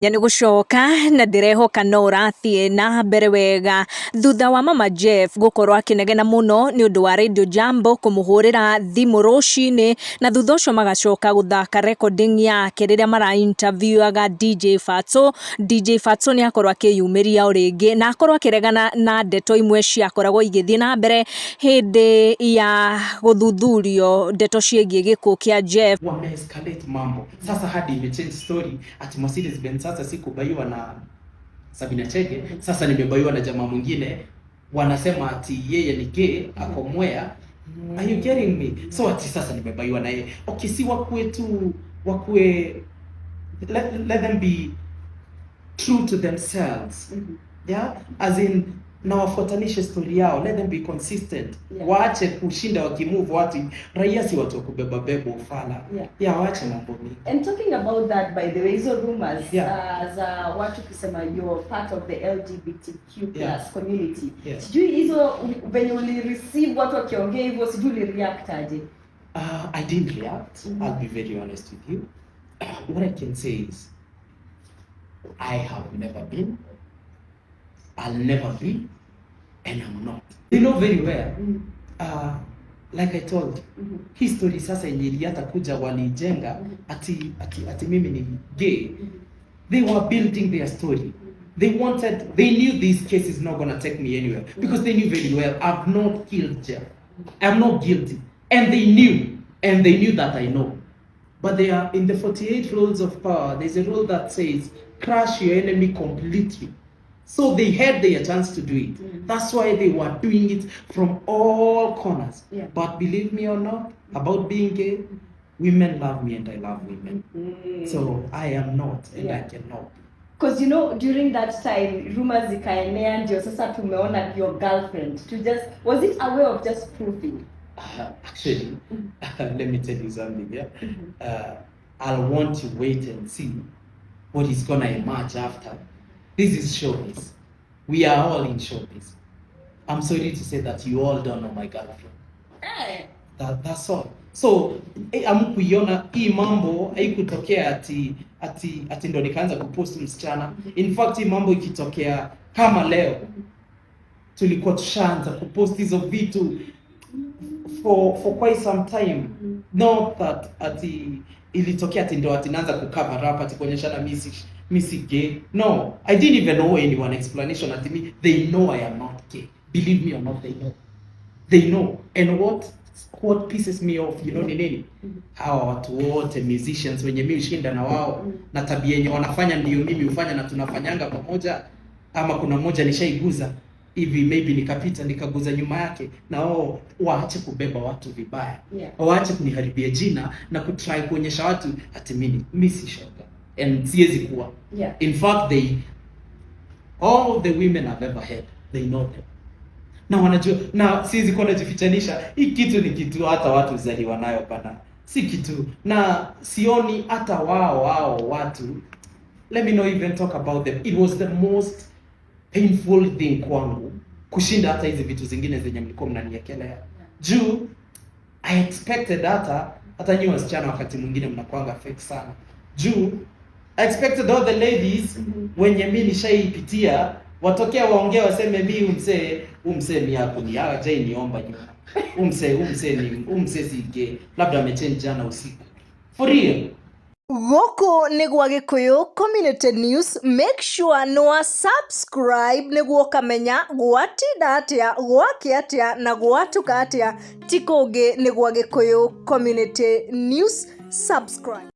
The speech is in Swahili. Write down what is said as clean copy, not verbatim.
Yani gushoka na ndirehoka no urathie na mbere wega thutha wa mama Jeff gukorwo akinegena muno ni undu wa Radio Jambo kumuhurira thimu rucini na thutha ucio magacoka guthaka recording yake riria mara interviewaga DJ Fatxo. DJ Fatxo ni akorwo akiyumiria o ringi na akorwo akiregana na ndeto imwe ciakoragwo igithie na mbere hindi ya guthuthurio ndeto ciegie gikuo kia Jeff. Wame escalate mambo sasa hadi imechange story ati Mercedes Benz sasa sikubaiwa na Sabina Chege, sasa nimebaiwa na jamaa mwingine, wanasema ati yeye ni gay ako Mwea. Are you getting me? So ati sasa nimebaiwa na yeye. Okay, si wakue let them be true to themselves. Yeah, as in na wafuatanishe story yao, let them be consistent. Waache kushinda wakimove watu raia, si watu kubeba bebo ufala. Waache mambo mingi. And talking about that, by the way, hizo rumors za watu kusema you're part of the LGBTQ+ community. Sijui hizo venye uli receive watu wakiongea hivyo, sijui uli react aje? I didn't react. I'll be very honest with you. What I can say is I have never been, I'll never be, and I'm not. They know very well. Like I told, history sasa yenye iliata kuja walijenga ati mimi ni gay. They were building their story. They knew this case is not gonna take me anywhere because they knew very well I've not killed Jeff. I'm not guilty, and they knew that I know. But they are in the 48 rules of power. There's a rule that says crush your enemy completely. So they had their chance to do it. That's why they were doing it from all corners. But believe me or not, about being gay, women love me and I love women. So I am not and I cannot. Because during that time, rumors zikaenea ndio sasa tumeona your girlfriend. Was it a way of just proving? Actually, let me tell you something. I'll want to wait and see what is gonna emerge after. This is showbiz. We are all in showbiz. I'm sorry to say that you all don't know my girlfriend. That's all. So, amkuiona hii mambo haikutokea ati ndo nikaanza kupost msichana. In fact, hii mambo ikitokea kama leo, tulikuwa tushaanza kupost hizo vitu for quite some time. Not that ati ilitokea ati ndo ati naanza kucover up ati kuonyeshana misi gay. No, I didn't even know anyone explanation at me. They know I am not gay. Believe me or not, they know. They know. And what pisses me off, ni nini? Hawa watu wote musicians wenye mimi ushinda na wao na tabia yenye wanafanya ndio mimi ufanya na tunafanyanga pamoja, ama kuna mmoja nishaiguza hivi maybe nikapita nikaguza nyuma yake, na wao waache kubeba watu vibaya. Waache kuniharibia jina na kutry kuonyesha watu ati mimi si shoga. And siwezi kuwa. In fact, all the women I've ever had, they know them. Na wanajua, na siwezi kuwa najifichanisha. Hii kitu ni kitu hata watu zaliwa nayo bana. Si kitu. Na sioni hata wao watu. Let me not even talk about them. It was the most painful thing kwangu kushinda hata hizi vitu zingine zenye mlikuwa mnaniekelea. Juu I expected hata nyinyi wasichana wakati mwingine mnakuanga fake sana. Juu I expected all the ladies wenye mimi nishaipitia watokea waongea waseme mimi umse mimi hapo ni haja niomba nyuma. Umse si gay. Labda amechange jana usiku. For real. Goko niguo Gikuyu Community News. Make sure no subscribe niguo kamenya gwatinda atia gwake atia na gwatuka atia tikonge niguo Gikuyu Community News. Subscribe.